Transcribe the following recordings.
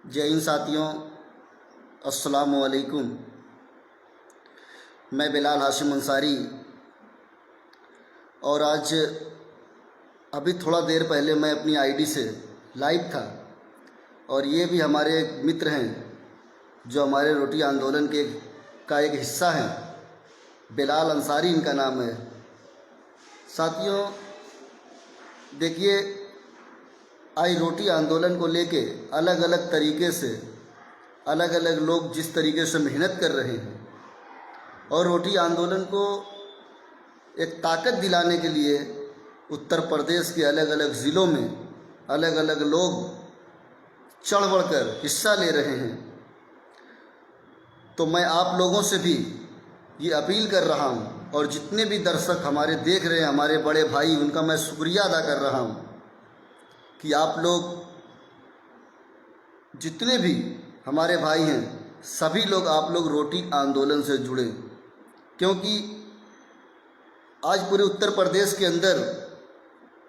जय हिंद साथियों, अस्सलामु अलैकुम। मैं बिलाल हाशिम अंसारी और आज अभी थोड़ा देर पहले मैं अपनी आईडी से लाइव था और ये भी हमारे मित्र हैं जो हमारे रोटी आंदोलन का एक हिस्सा हैं। बिलाल अंसारी इनका नाम है। साथियों देखिए, आज रोटी आंदोलन को लेके अलग अलग तरीके से अलग अलग लोग जिस तरीके से मेहनत कर रहे हैं और रोटी आंदोलन को एक ताकत दिलाने के लिए उत्तर प्रदेश के अलग अलग ज़िलों में अलग अलग लोग चढ़ बढ़कर हिस्सा ले रहे हैं। तो मैं आप लोगों से भी ये अपील कर रहा हूँ और जितने भी दर्शक हमारे देख रहे हैं, हमारे बड़े भाई, उनका मैं शुक्रिया अदा कर रहा हूँ कि आप लोग जितने भी हमारे भाई हैं, सभी लोग आप लोग रोटी आंदोलन से जुड़े, क्योंकि आज पूरे उत्तर प्रदेश के अंदर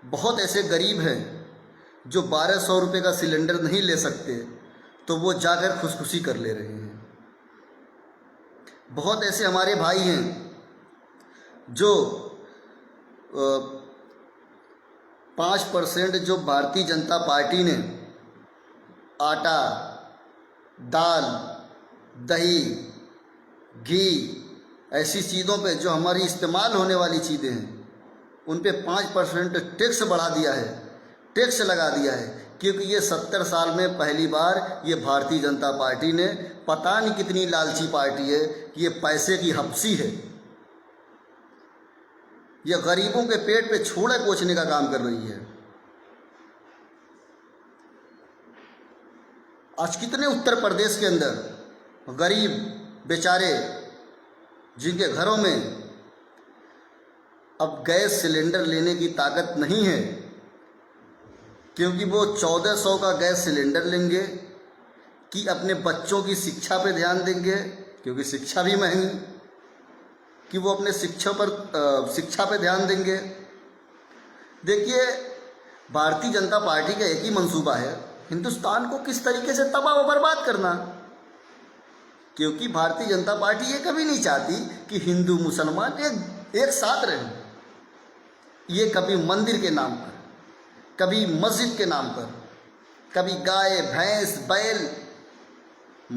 बहुत ऐसे गरीब हैं जो 1200 रुपये का सिलेंडर नहीं ले सकते, तो वो जाकर खुदकुशी कर ले रहे हैं। बहुत ऐसे हमारे भाई हैं जो 5% जो भारतीय जनता पार्टी ने आटा, दाल, दही, घी ऐसी चीज़ों पे जो हमारी इस्तेमाल होने वाली चीज़ें हैं उन पे 5% टैक्स बढ़ा दिया है, टैक्स लगा दिया है, क्योंकि ये 70 साल में पहली बार ये भारतीय जनता पार्टी ने, पता नहीं कितनी लालची पार्टी है कि ये पैसे की हपसी है, ये गरीबों के पेट पे छोड़े पोंछने का काम कर रही है। आज कितने उत्तर प्रदेश के अंदर गरीब बेचारे जिनके घरों में अब गैस सिलेंडर लेने की ताकत नहीं है, क्योंकि वो 1400 का गैस सिलेंडर लेंगे कि अपने बच्चों की शिक्षा पे ध्यान देंगे, क्योंकि शिक्षा भी महंगी, कि वो अपने शिक्षा पे ध्यान देंगे। देखिए, भारतीय जनता पार्टी का एक ही मंसूबा है, हिंदुस्तान को किस तरीके से तबाह व बर्बाद करना, क्योंकि भारतीय जनता पार्टी ये कभी नहीं चाहती कि हिंदू मुसलमान एक साथ रहें। ये कभी मंदिर के नाम पर, कभी मस्जिद के नाम पर, कभी गाय, भैंस, बैल।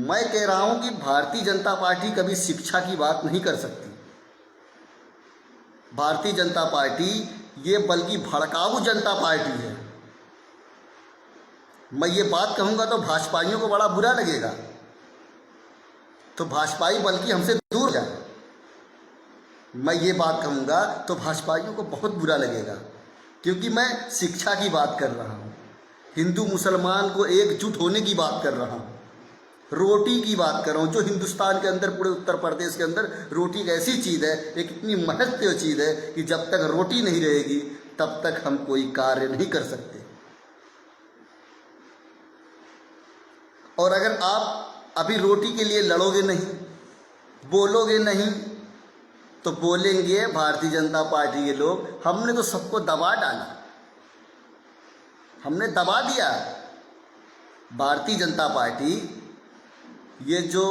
मैं कह रहा हूं कि भारतीय जनता पार्टी कभी शिक्षा की बात नहीं कर सकती। भारतीय जनता पार्टी ये बल्कि भड़काऊ जनता पार्टी है। मैं ये बात कहूँगा तो भाजपाइयों को बड़ा बुरा लगेगा, तो भाजपाई बल्कि हमसे दूर जाए। मैं ये बात कहूँगा तो भाजपाइयों को बहुत बुरा लगेगा, क्योंकि मैं शिक्षा की बात कर रहा हूँ, हिंदू मुसलमान को एकजुट होने की बात कर रहा हूँ, रोटी की बात कर रहा हूँ। जो हिंदुस्तान के अंदर, पूरे उत्तर प्रदेश के अंदर रोटी एक ऐसी चीज़ है, एक इतनी महत्वपूर्ण चीज़ है कि जब तक रोटी नहीं रहेगी तब तक हम कोई कार्य नहीं कर सकते। और अगर आप अभी रोटी के लिए लड़ोगे नहीं, बोलोगे नहीं, तो बोलेंगे भारतीय जनता पार्टी के लोग, हमने तो सबको दबा डाला, हमने दबा दिया। भारतीय जनता पार्टी ये जो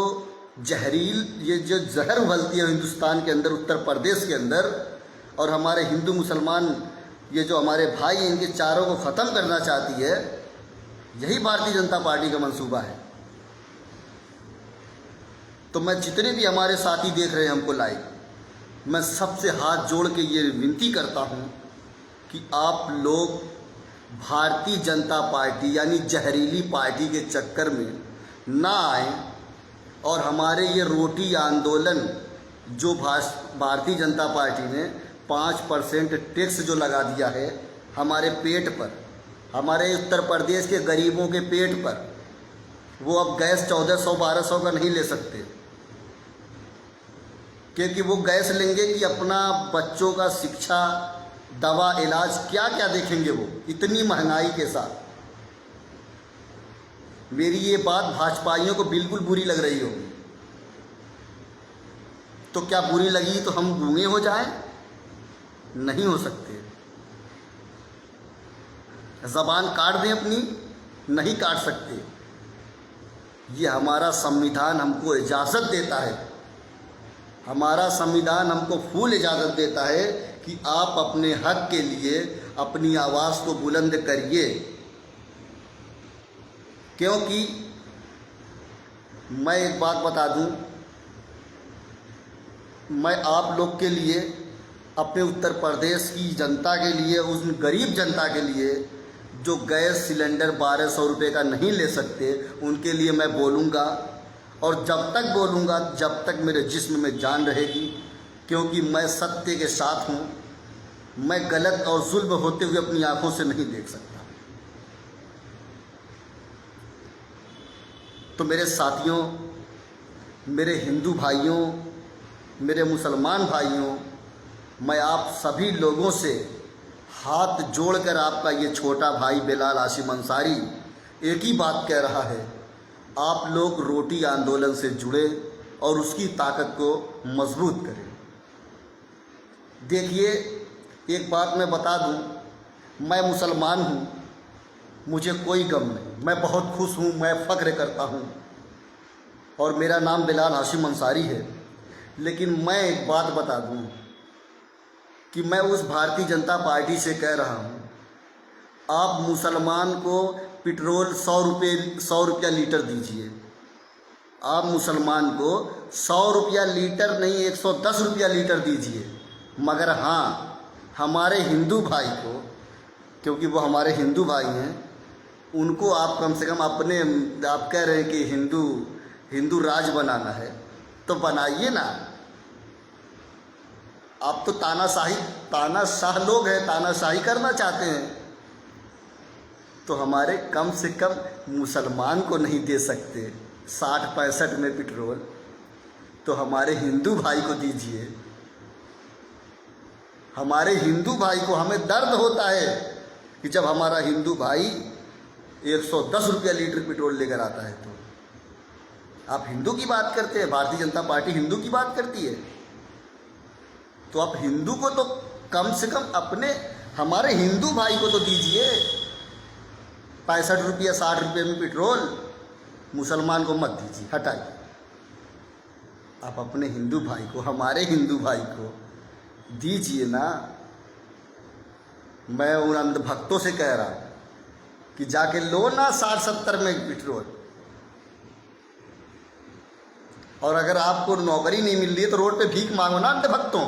जहर उगलती है हिंदुस्तान के अंदर, उत्तर प्रदेश के अंदर, और हमारे हिंदू मुसलमान ये जो हमारे भाई हैं, इनके चारों को ख़त्म करना चाहती है, यही भारतीय जनता पार्टी का मंसूबा है। तो मैं जितने भी हमारे साथी देख रहे हैं हमको लाइव, मैं सबसे हाथ जोड़ के ये विनती करता हूँ कि आप लोग भारतीय जनता पार्टी यानी जहरीली पार्टी के चक्कर में ना आए और हमारे ये रोटी आंदोलन जो भारतीय जनता पार्टी ने 5% टैक्स जो लगा दिया है हमारे पेट पर, हमारे उत्तर प्रदेश के गरीबों के पेट पर, वो अब गैस 1400-1200 का नहीं ले सकते, क्योंकि वो गैस लेंगे कि अपना बच्चों का शिक्षा, दवा, इलाज, क्या क्या देखेंगे वो इतनी महंगाई के साथ। मेरी ये बात भाजपाइयों को बिल्कुल बुरी लग रही होगी, तो क्या बुरी लगी तो हम गूंगे हो जाएं? नहीं हो सकते। ज़बान काट दें अपनी? नहीं काट सकते। ये हमारा संविधान हमको इजाज़त देता है, हमारा संविधान हमको फुल इजाज़त देता है कि आप अपने हक के लिए अपनी आवाज़ को बुलंद करिए। क्योंकि मैं एक बात बता दूं, मैं आप लोग के लिए, अपने उत्तर प्रदेश की जनता के लिए, उस गरीब जनता के लिए जो गैस सिलेंडर 1200 रुपये का नहीं ले सकते, उनके लिए मैं बोलूँगा। और जब तक बोलूँगा, जब तक मेरे जिस्म में जान रहेगी, क्योंकि मैं सत्य के साथ हूँ। मैं गलत और जुल्म होते हुए अपनी आँखों से नहीं देख सकता। तो मेरे साथियों, मेरे हिंदू भाइयों, मेरे मुसलमान भाइयों, मैं आप सभी लोगों से हाथ जोड़कर आपका ये छोटा भाई बिलाल हाशिम अंसारी एक ही बात कह रहा है, आप लोग रोटी आंदोलन से जुड़े और उसकी ताकत को मजबूत करें। देखिए, एक बात मैं बता दूं, मैं मुसलमान हूं, मुझे कोई गम नहीं, मैं बहुत खुश हूं, मैं फ़ख्र करता हूं और मेरा नाम बिलाल हाशिम अंसारी है। लेकिन मैं एक बात बता दूं कि मैं उस भारतीय जनता पार्टी से कह रहा हूं, आप मुसलमान को पेट्रोल 100 रुपया लीटर दीजिए। आप मुसलमान को 100 रुपया लीटर नहीं, 110 रुपया लीटर दीजिए। मगर हाँ, हमारे हिंदू भाई को, क्योंकि वो हमारे हिंदू भाई हैं, उनको आप कम से कम अपने, आप कह रहे हैं कि हिंदू राज बनाना है, तो बनाइए ना। आप तो तानाशाह लोग हैं, तानाशाही करना चाहते हैं, तो हमारे कम से कम मुसलमान को नहीं दे सकते 60-65 में पेट्रोल, तो हमारे हिंदू भाई को दीजिए। हमारे हिंदू भाई को, हमें दर्द होता है कि जब हमारा हिंदू भाई 110 रुपया लीटर पेट्रोल लेकर आता है। तो आप हिंदू की बात करते हैं, भारतीय जनता पार्टी हिंदू की बात करती है, तो आप हिंदू को तो कम से कम अपने, हमारे हिंदू भाई को तो दीजिए 65 रुपया 60 रुपये में पेट्रोल। मुसलमान को मत दीजिए, हटाइए। आप अपने हिंदू भाई को, हमारे हिंदू भाई को दीजिए ना। मैं उन अंधभक्तों से कह रहा हूँ कि जाके लो ना 60-70 में पेट्रोल। और अगर आपको नौकरी नहीं मिल रही है तो रोड पे भीख मांगो ना अंधभक्तों।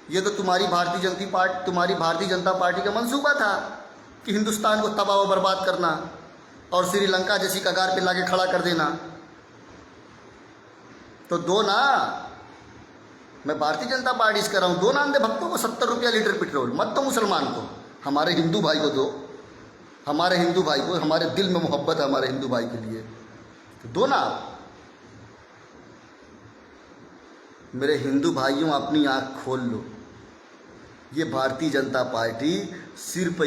ये तो तुम्हारी भारतीय जनता पार्टी का मंसूबा था कि हिंदुस्तान को तबाह व बर्बाद करना और श्रीलंका जैसी कगार पे लाके खड़ा कर देना। तो दो ना, मैं भारतीय जनता पार्टी से कर रहा हूँ, दो ना अंधभक्तों को 70 रुपया लीटर पेट्रोल, मत दो मुसलमान को, हमारे हिंदू भाई को दो। हमारे हिंदू भाई को, हमारे दिल में मोहब्बत है हमारे हिंदू भाई के लिए, तो दो ना। मेरे हिंदू भाइयों, अपनी आँख खोल लो। ये भारतीय जनता पार्टी सिर्फ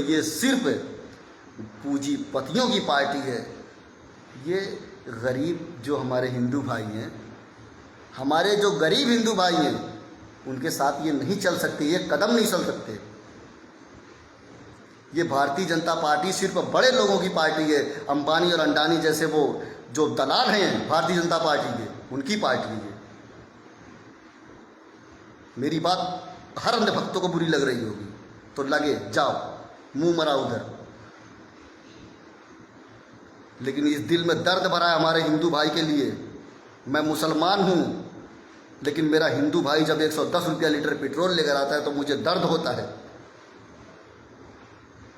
पूंजीपतियों की पार्टी है। ये गरीब जो हमारे हिंदू भाई हैं, हमारे जो गरीब हिंदू भाई हैं, उनके साथ ये नहीं चल सकते, ये कदम नहीं चल सकते। ये भारतीय जनता पार्टी सिर्फ बड़े लोगों की पार्टी है, अंबानी और अंडानी जैसे वो जो दलाल हैं भारतीय जनता पार्टी के, उनकी पार्टी है। मेरी बात हर अंधभक्तों को बुरी लग रही होगी, तो लगे जाओ, मुंह मरा उधर। लेकिन इस दिल में दर्द भरा है हमारे हिंदू भाई के लिए। मैं मुसलमान हूँ, लेकिन मेरा हिंदू भाई जब 110 रुपया लीटर पेट्रोल लेकर आता है तो मुझे दर्द होता है।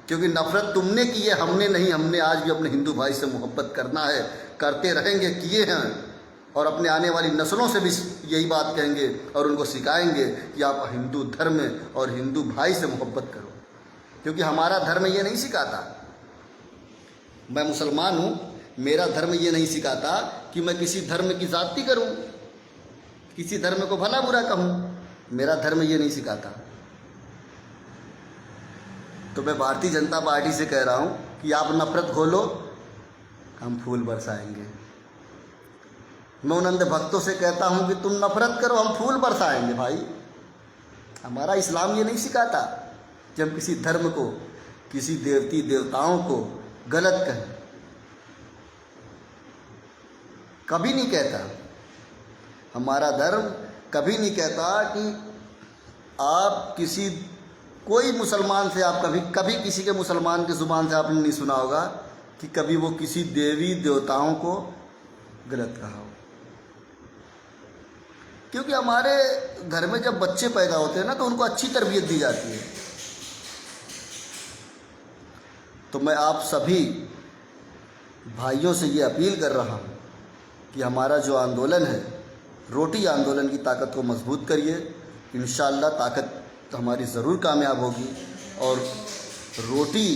क्योंकि नफरत तुमने की है, हमने नहीं। हमने आज भी अपने हिंदू भाई से मोहब्बत करना है, करते रहेंगे, किए हैं, और अपने आने वाली नस्लों से भी यही बात कहेंगे और उनको सिखाएंगे कि आप हिंदू धर्म और हिंदू भाई से मोहब्बत करो। क्योंकि हमारा धर्म ये नहीं सिखाता। मैं मुसलमान हूँ, मेरा धर्म ये नहीं सिखाता कि मैं किसी धर्म की जाति करूँ, किसी धर्म को भला बुरा कहूँ। मेरा धर्म ये नहीं सिखाता। तो मैं भारतीय जनता पार्टी से कह रहा हूँ कि आप नफरत खोलो, हम फूल बरसाएंगे। मैं उन अंधभक्तों से कहता हूँ कि तुम नफरत करो, हम फूल बरसाएंगे। भाई हमारा इस्लाम ये नहीं सिखाता कि हम किसी धर्म को, किसी देवती देवताओं को गलत कहें, कभी नहीं कहता। हमारा धर्म कभी नहीं कहता कि आप किसी कोई मुसलमान से, आप कभी किसी के मुसलमान की ज़ुबान से आपने नहीं सुना होगा कि कभी वो किसी देवी देवताओं को गलत कहा हो। क्योंकि हमारे घर में जब बच्चे पैदा होते हैं ना तो उनको अच्छी तरबियत दी जाती है। तो मैं आप सभी भाइयों से ये अपील कर रहा हूँ कि हमारा जो आंदोलन है, रोटी आंदोलन की ताकत को मजबूत करिए। इंशाअल्लाह ताकत हमारी ज़रूर कामयाब होगी। और रोटी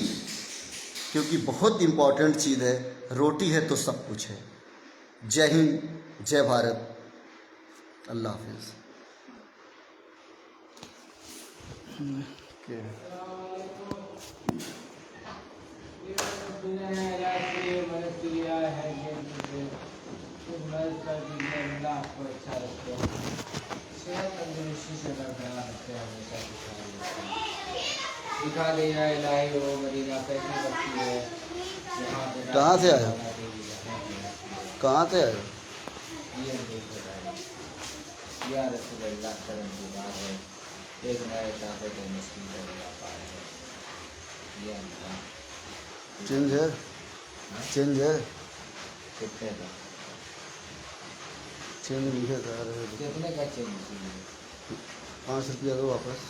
क्योंकि बहुत इम्पॉर्टेंट चीज़ है, रोटी है तो सब कुछ है। जय हिंद, जय भारत, अल्लाह हाफिज़। दिखा देना इलाही हो मदीना कैसी लगती है। कहाँ से आए हो? कहाँ से आए हो? या रसूलुल्लाह करम की बात है, एक नए ताकत मुश्किल कर पाए है। ये अल्लाह चेंज है, चेंज है, कितने का चेंज लिखे था। कितने का चेंज 5 रुपया दो वापस।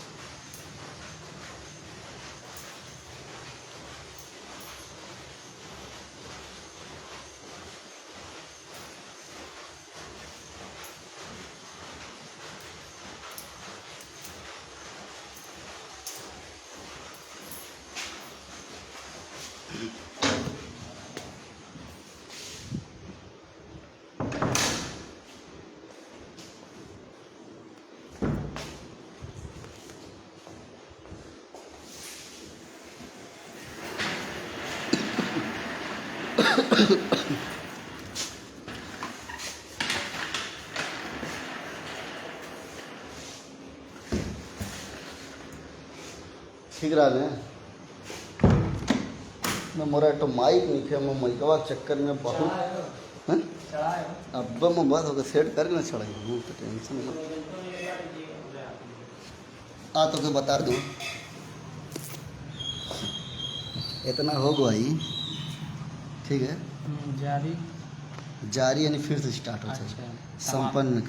ठीक रहा है मैं मोरा तो माइक नहीं थे, मैं माइकवा के चक्कर में बहुत हैं। अब मैं बात होकर सेट करके ना चढ़ाई हूँ तो टेंशन नहीं। तो के बता दूँ इतना हो गई, ठीक है। जारी जारी यानी फिर से स्टार्ट हो जाए, संपन्न।